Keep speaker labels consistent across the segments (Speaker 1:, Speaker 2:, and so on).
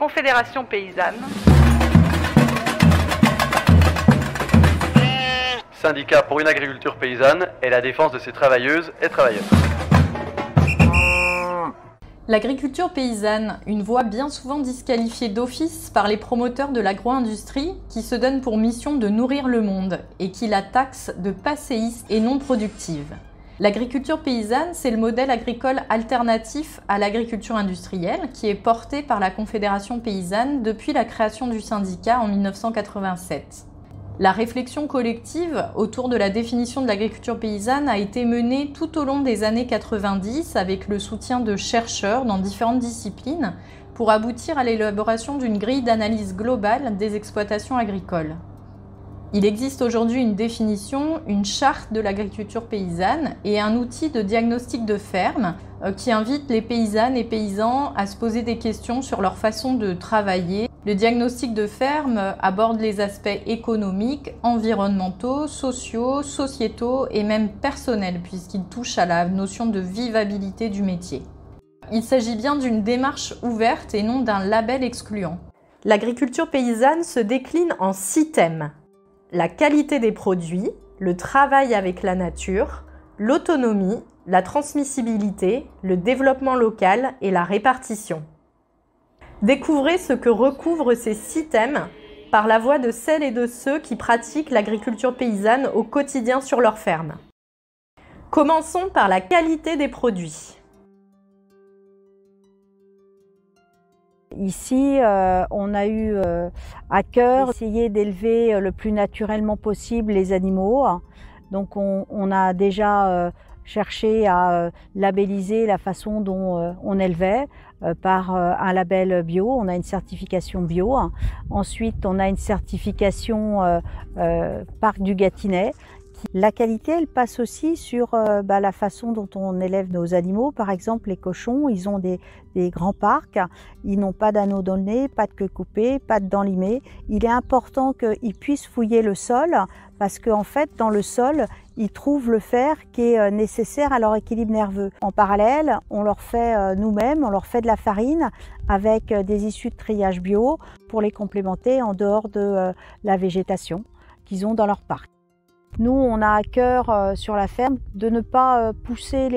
Speaker 1: Confédération paysanne.
Speaker 2: Syndicat pour une agriculture paysanne et la défense de ses travailleuses et travailleurs.
Speaker 3: L'agriculture paysanne, une voie bien souvent disqualifiée d'office par les promoteurs de l'agro-industrie qui se donnent pour mission de nourrir le monde et qui la taxent de passéiste et non productive. L'agriculture paysanne, c'est le modèle agricole alternatif à l'agriculture industrielle qui est porté par la Confédération paysanne depuis la création du syndicat en 1987. La réflexion collective autour de la définition de l'agriculture paysanne a été menée tout au long des années 90 avec le soutien de chercheurs dans différentes disciplines pour aboutir à l'élaboration d'une grille d'analyse globale des exploitations agricoles. Il existe aujourd'hui une définition, une charte de l'agriculture paysanne et un outil de diagnostic de ferme qui invite les paysannes et paysans à se poser des questions sur leur façon de travailler. Le diagnostic de ferme aborde les aspects économiques, environnementaux, sociaux, sociétaux et même personnels puisqu'il touche à la notion de vivabilité du métier. Il s'agit bien d'une démarche ouverte et non d'un label excluant. L'agriculture paysanne se décline en 6 thèmes. La qualité des produits, le travail avec la nature, l'autonomie, la transmissibilité, le développement local et la répartition. Découvrez ce que recouvrent ces 6 thèmes par la voix de celles et de ceux qui pratiquent l'agriculture paysanne au quotidien sur leur ferme. Commençons par la qualité des produits.
Speaker 4: Ici, on a eu à cœur d'essayer d'élever le plus naturellement possible les animaux. Donc on a déjà cherché à labelliser la façon dont on élevait par un label bio. On a une certification bio. Ensuite, on a une certification Parc du Gâtinais. La qualité, elle passe aussi sur la façon dont on élève nos animaux. Par exemple, les cochons, ils ont des grands parcs, ils n'ont pas d'anneau dans le nez, pas de queue coupée, pas de dents limées. Il est important qu'ils puissent fouiller le sol parce qu'en fait, dans le sol, ils trouvent le fer qui est nécessaire à leur équilibre nerveux. En parallèle, on leur fait nous-mêmes, on leur fait de la farine avec des issues de triage bio pour les complémenter en dehors de la végétation qu'ils ont dans leur parc. Nous, on a à cœur sur la ferme de ne pas pousser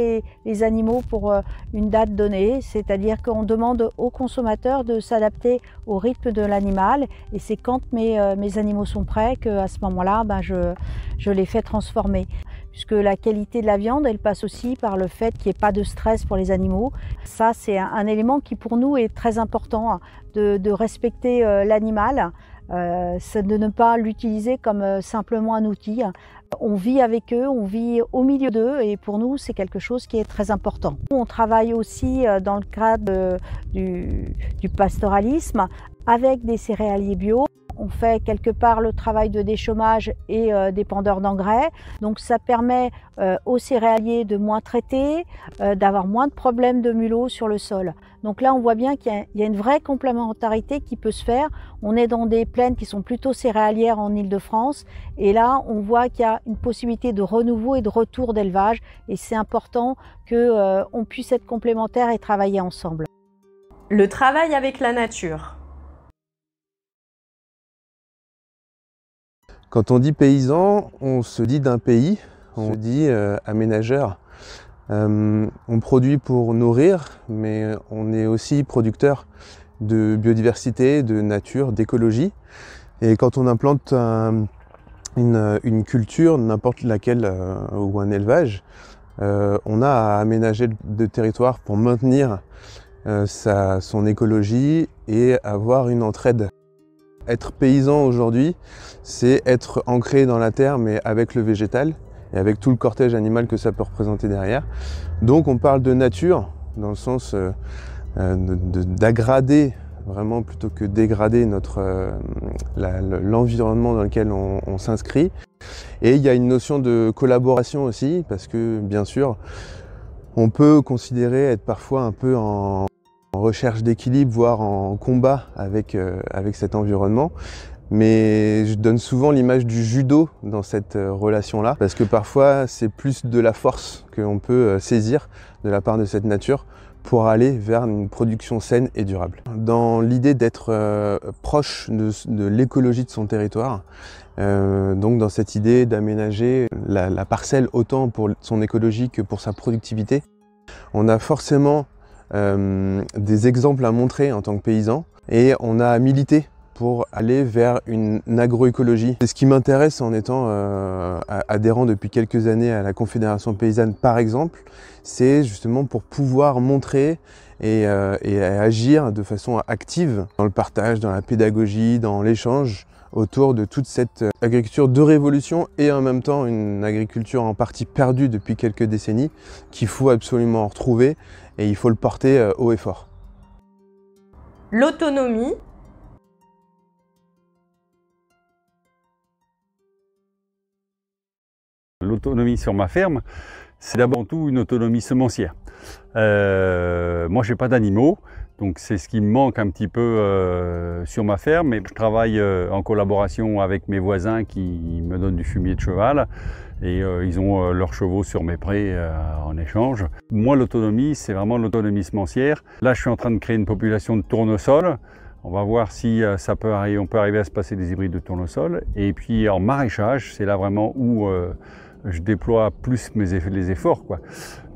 Speaker 4: les animaux pour une date donnée, c'est-à-dire qu'on demande aux consommateurs de s'adapter au rythme de l'animal et c'est quand mes animaux sont prêts qu'à ce moment-là, je les fais transformer. Puisque la qualité de la viande, elle passe aussi par le fait qu'il n'y ait pas de stress pour les animaux. Ça, c'est un élément qui pour nous est très important, de respecter l'animal. C'est de ne pas l'utiliser comme simplement un outil. On vit avec eux, on vit au milieu d'eux et pour nous c'est quelque chose qui est très important. On travaille aussi dans le cadre du pastoralisme avec des céréaliers bio. On fait quelque part le travail de déchômage et d'épandeur d'engrais. Donc ça permet aux céréaliers de moins traiter, d'avoir moins de problèmes de mulot sur le sol. Donc là on voit bien qu'il y a une vraie complémentarité qui peut se faire. On est dans des plaines qui sont plutôt céréalières en Île-de-France et là on voit qu'il y a une possibilité de renouveau et de retour d'élevage et c'est important qu'on puisse être complémentaires et travailler ensemble.
Speaker 3: Le travail avec la nature.
Speaker 5: Quand on dit paysan, on se dit d'un pays, on se dit aménageur. On produit pour nourrir, mais on est aussi producteur de biodiversité, de nature, d'écologie. Et quand on implante une culture, n'importe laquelle, ou un élevage, on a à aménager de territoire pour maintenir son écologie et avoir une entraide. Être paysan aujourd'hui, c'est être ancré dans la terre, mais avec le végétal et avec tout le cortège animal que ça peut représenter derrière. Donc on parle de nature, dans le sens d'aggrader, vraiment plutôt que dégrader l'environnement dans lequel on s'inscrit. Et il y a une notion de collaboration aussi, parce que bien sûr, on peut considérer être parfois un peu en recherche d'équilibre, voire en combat avec cet environnement. Mais je donne souvent l'image du judo dans cette relation-là, parce que parfois c'est plus de la force qu'on peut saisir de la part de cette nature pour aller vers une production saine et durable. Dans l'idée d'être proche de l'écologie de son territoire, donc dans cette idée d'aménager la parcelle autant pour son écologie que pour sa productivité, on a forcément des exemples à montrer en tant que paysan et on a milité pour aller vers une agroécologie. C'est ce qui m'intéresse en étant adhérent depuis quelques années à la Confédération paysanne par exemple, c'est justement pour pouvoir montrer et agir de façon active dans le partage, dans la pédagogie, dans l'échange autour de toute cette agriculture de révolution et en même temps une agriculture en partie perdue depuis quelques décennies qu'il faut absolument retrouver et il faut le porter haut et fort.
Speaker 3: L'autonomie.
Speaker 1: L'autonomie sur ma ferme, c'est d'abord tout une autonomie semencière. Moi, je n'ai pas d'animaux, donc c'est ce qui me manque un petit peu sur ma ferme. Mais je travaille en collaboration avec mes voisins qui me donnent du fumier de cheval et ils ont leurs chevaux sur mes prés en échange. Moi, l'autonomie, c'est vraiment l'autonomie semencière. Là, je suis en train de créer une population de tournesols. On va voir si on peut arriver à se passer des hybrides de tournesol. Et puis en maraîchage, c'est là vraiment où je déploie plus les efforts, quoi.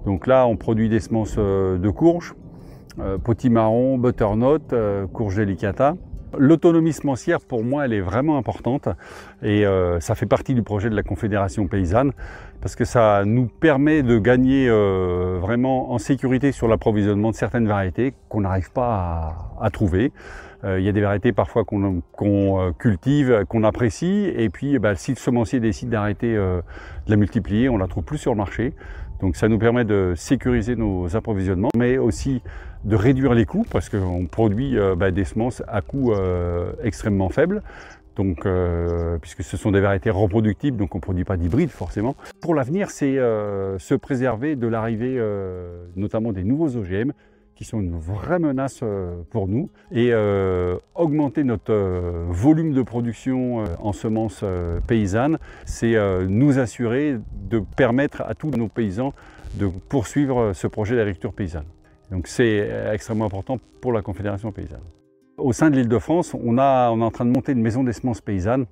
Speaker 1: Donc là, on produit des semences de courges, potimarron, butternut, courge delicata. L'autonomie semencière, pour moi, elle est vraiment importante et ça fait partie du projet de la Confédération paysanne parce que ça nous permet de gagner vraiment en sécurité sur l'approvisionnement de certaines variétés qu'on n'arrive pas à trouver. Il y a des variétés parfois qu'on cultive, qu'on apprécie et puis si le semencier décide d'arrêter de la multiplier, on ne la trouve plus sur le marché. Donc ça nous permet de sécuriser nos approvisionnements, mais aussi de réduire les coûts parce qu'on produit des semences à coût extrêmement faible. Donc, puisque ce sont des variétés reproductibles, donc on ne produit pas d'hybrides forcément. Pour l'avenir, c'est se préserver de l'arrivée notamment des nouveaux OGM, qui sont une vraie menace pour nous, et augmenter notre volume de production en semences paysannes, c'est nous assurer de permettre à tous nos paysans de poursuivre ce projet d'agriculture paysanne. Donc c'est extrêmement important pour la Confédération paysanne. Au sein de l'Île-de-France, on est en train de monter une maison des semences paysannes.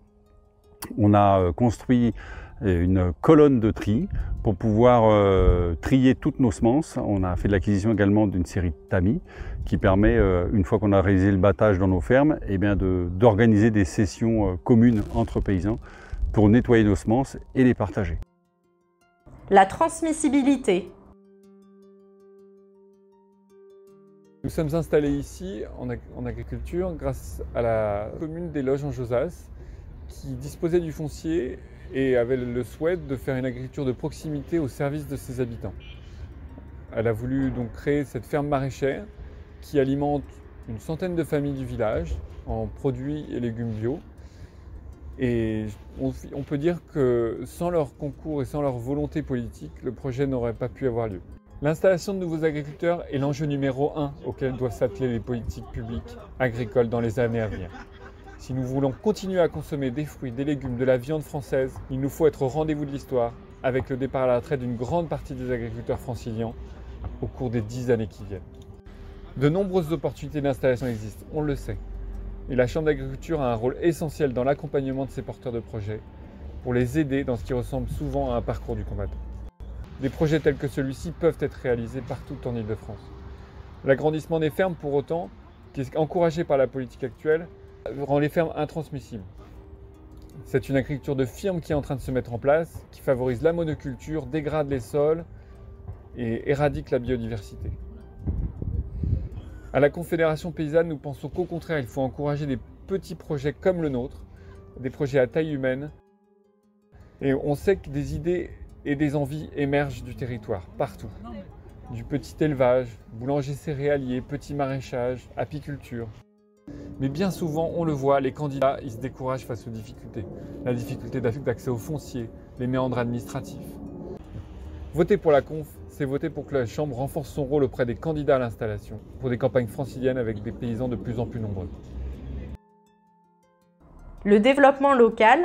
Speaker 1: On a construit une colonne de tri pour pouvoir trier toutes nos semences. On a fait de l'acquisition également d'une série de tamis qui permet, une fois qu'on a réalisé le battage dans nos fermes, d'organiser des sessions communes entre paysans pour nettoyer nos semences et les partager.
Speaker 3: La transmissibilité.
Speaker 6: Nous sommes installés ici en agriculture grâce à la commune des Loges en Josas qui disposait du foncier et avait le souhait de faire une agriculture de proximité au service de ses habitants. Elle a voulu donc créer cette ferme maraîchère qui alimente une centaine de familles du village en produits et légumes bio. Et on peut dire que sans leur concours et sans leur volonté politique, le projet n'aurait pas pu avoir lieu. L'installation de nouveaux agriculteurs est l'enjeu numéro 1 auquel doivent s'atteler les politiques publiques agricoles dans les années à venir. Si nous voulons continuer à consommer des fruits, des légumes, de la viande française, il nous faut être au rendez-vous de l'histoire avec le départ à la retraite d'une grande partie des agriculteurs franciliens au cours des 10 années qui viennent. De nombreuses opportunités d'installation existent, on le sait. Et la Chambre d'agriculture a un rôle essentiel dans l'accompagnement de ces porteurs de projets pour les aider dans ce qui ressemble souvent à un parcours du combattant. Des projets tels que celui-ci peuvent être réalisés partout en Île-de-France. L'agrandissement des fermes, pour autant, qui est encouragé par la politique actuelle, rend les fermes intransmissibles. C'est une agriculture de firme qui est en train de se mettre en place, qui favorise la monoculture, dégrade les sols et éradique la biodiversité. À la Confédération paysanne, nous pensons qu'au contraire, il faut encourager des petits projets comme le nôtre, des projets à taille humaine. Et on sait que des idées et des envies émergent du territoire, partout. Du petit élevage, boulanger céréalier, petit maraîchage, apiculture. Mais bien souvent, on le voit, les candidats, ils se découragent face aux difficultés. La difficulté d'accès au foncier, les méandres administratifs. Voter pour la conf, c'est voter pour que la Chambre renforce son rôle auprès des candidats à l'installation, pour des campagnes franciliennes avec des paysans de plus en plus nombreux.
Speaker 3: Le développement local.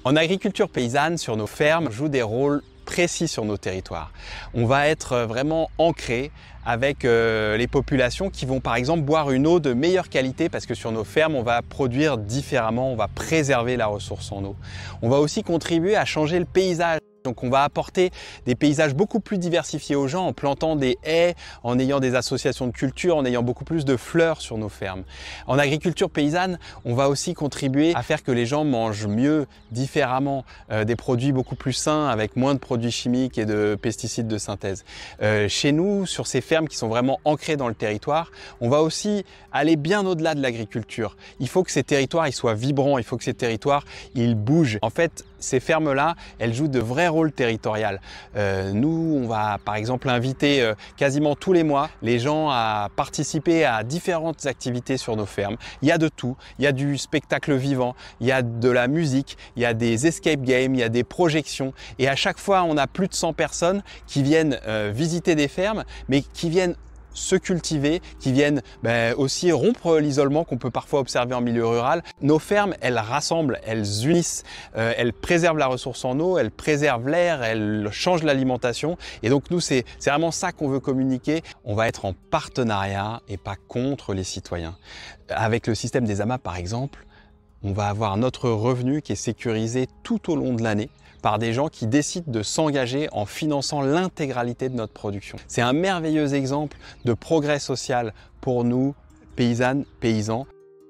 Speaker 7: En agriculture paysanne, sur nos fermes, on joue des rôles précis sur nos territoires. On va être vraiment ancré avec les populations qui vont par exemple boire une eau de meilleure qualité parce que sur nos fermes, on va produire différemment, on va préserver la ressource en eau. On va aussi contribuer à changer le paysage. Donc on va apporter des paysages beaucoup plus diversifiés aux gens en plantant des haies, en ayant des associations de culture, en ayant beaucoup plus de fleurs sur nos fermes. En agriculture paysanne, on va aussi contribuer à faire que les gens mangent mieux, différemment, des produits beaucoup plus sains avec moins de produits chimiques et de pesticides de synthèse. Chez nous, sur ces fermes qui sont vraiment ancrées dans le territoire, on va aussi aller bien au-delà de l'agriculture. Il faut que ces territoires ils soient vibrants, il faut que ces territoires ils bougent. En fait, ces fermes-là, elles jouent de vrais rôles territoriaux. Nous, on va par exemple inviter quasiment tous les mois les gens à participer à différentes activités sur nos fermes. Il y a de tout, il y a du spectacle vivant, il y a de la musique, il y a des escape games, il y a des projections. Et à chaque fois, on a plus de 100 personnes qui viennent visiter des fermes, mais qui viennent se cultiver, qui viennent aussi rompre l'isolement qu'on peut parfois observer en milieu rural. Nos fermes, elles rassemblent, elles unissent, elles préservent la ressource en eau, elles préservent l'air, elles changent l'alimentation. Et donc nous, c'est vraiment ça qu'on veut communiquer. On va être en partenariat et pas contre les citoyens. Avec le système des AMAP par exemple, on va avoir notre revenu qui est sécurisé tout au long de l'année par des gens qui décident de s'engager en finançant l'intégralité de notre production. C'est un merveilleux exemple de progrès social pour nous, paysannes, paysans.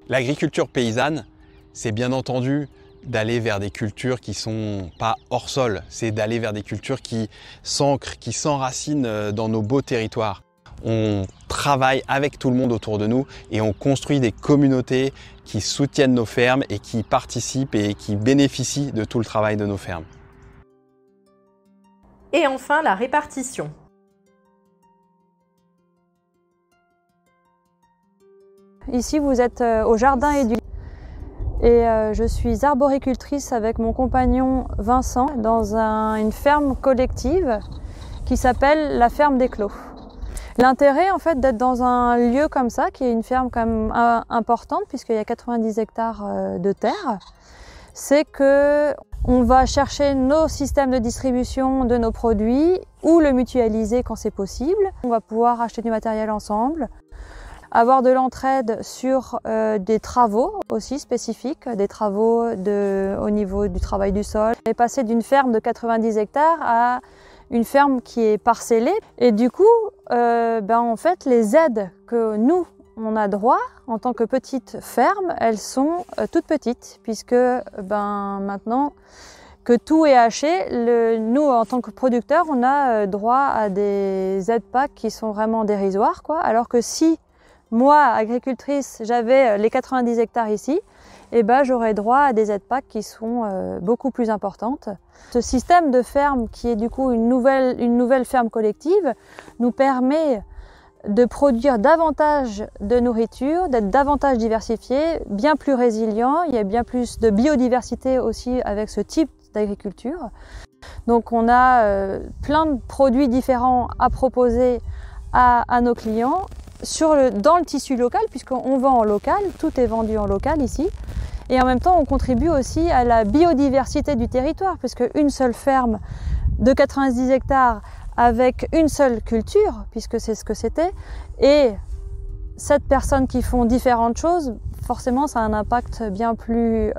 Speaker 7: L'agriculture paysanne, c'est bien entendu d'aller vers des cultures qui sont pas hors sol, c'est d'aller vers des cultures qui s'ancrent, qui s'enracinent dans nos beaux territoires. On travaille avec tout le monde autour de nous et on construit des communautés qui soutiennent nos fermes et qui participent et qui bénéficient de tout le travail de nos fermes.
Speaker 3: Et enfin, la répartition.
Speaker 8: Ici, vous êtes au jardin et je suis arboricultrice avec mon compagnon Vincent dans une ferme collective qui s'appelle la ferme des Clos. L'intérêt en fait d'être dans un lieu comme ça, qui est une ferme quand même importante puisqu'il y a 90 hectares de terre, c'est que on va chercher nos systèmes de distribution de nos produits ou le mutualiser quand c'est possible. On va pouvoir acheter du matériel ensemble, avoir de l'entraide sur des travaux aussi spécifiques, des travaux au niveau du travail du sol. On est passé d'une ferme de 90 hectares à une ferme qui est parcellée et du coup, en fait, les aides que nous, on a droit en tant que petite ferme, elles sont toutes petites puisque maintenant que tout est haché, nous en tant que producteurs, on a droit à des aides PAC qui sont vraiment dérisoires, quoi. Alors que si moi, agricultrice, j'avais les 90 hectares ici, j'aurais droit à des aides PAC qui sont beaucoup plus importantes. Ce système de ferme qui est du coup une nouvelle ferme collective nous permet de produire davantage de nourriture, d'être davantage diversifié, bien plus résilient. Il y a bien plus de biodiversité aussi avec ce type d'agriculture. Donc on a plein de produits différents à proposer à nos clients dans le tissu local, puisqu'on vend en local, tout est vendu en local ici. Et en même temps, on contribue aussi à la biodiversité du territoire, puisque une seule ferme de 90 hectares avec une seule culture, puisque c'est ce que c'était, et 7 personnes qui font différentes choses, forcément ça a un impact bien plus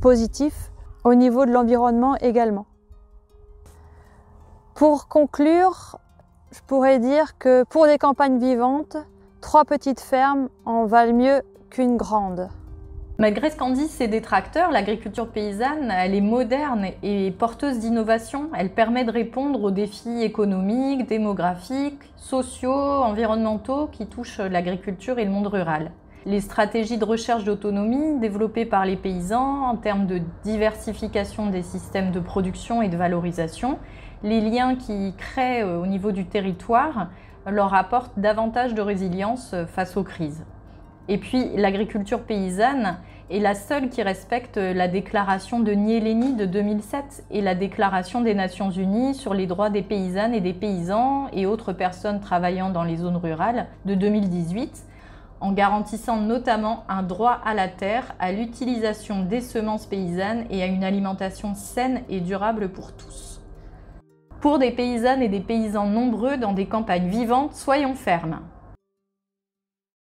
Speaker 8: positif au niveau de l'environnement également. Pour conclure, je pourrais dire que pour des campagnes vivantes, 3 petites fermes en valent mieux qu'une grande.
Speaker 3: Malgré ce qu'en disent ses détracteurs, l'agriculture paysanne, elle est moderne et porteuse d'innovation. Elle permet de répondre aux défis économiques, démographiques, sociaux, environnementaux qui touchent l'agriculture et le monde rural. Les stratégies de recherche d'autonomie développées par les paysans en termes de diversification des systèmes de production et de valorisation, les liens qu'ils créent au niveau du territoire leur apportent davantage de résilience face aux crises. Et puis l'agriculture paysanne est la seule qui respecte la déclaration de Nieleni de 2007 et la déclaration des Nations Unies sur les droits des paysannes et des paysans et autres personnes travaillant dans les zones rurales de 2018, en garantissant notamment un droit à la terre, à l'utilisation des semences paysannes et à une alimentation saine et durable pour tous. Pour des paysannes et des paysans nombreux dans des campagnes vivantes, soyons fermes.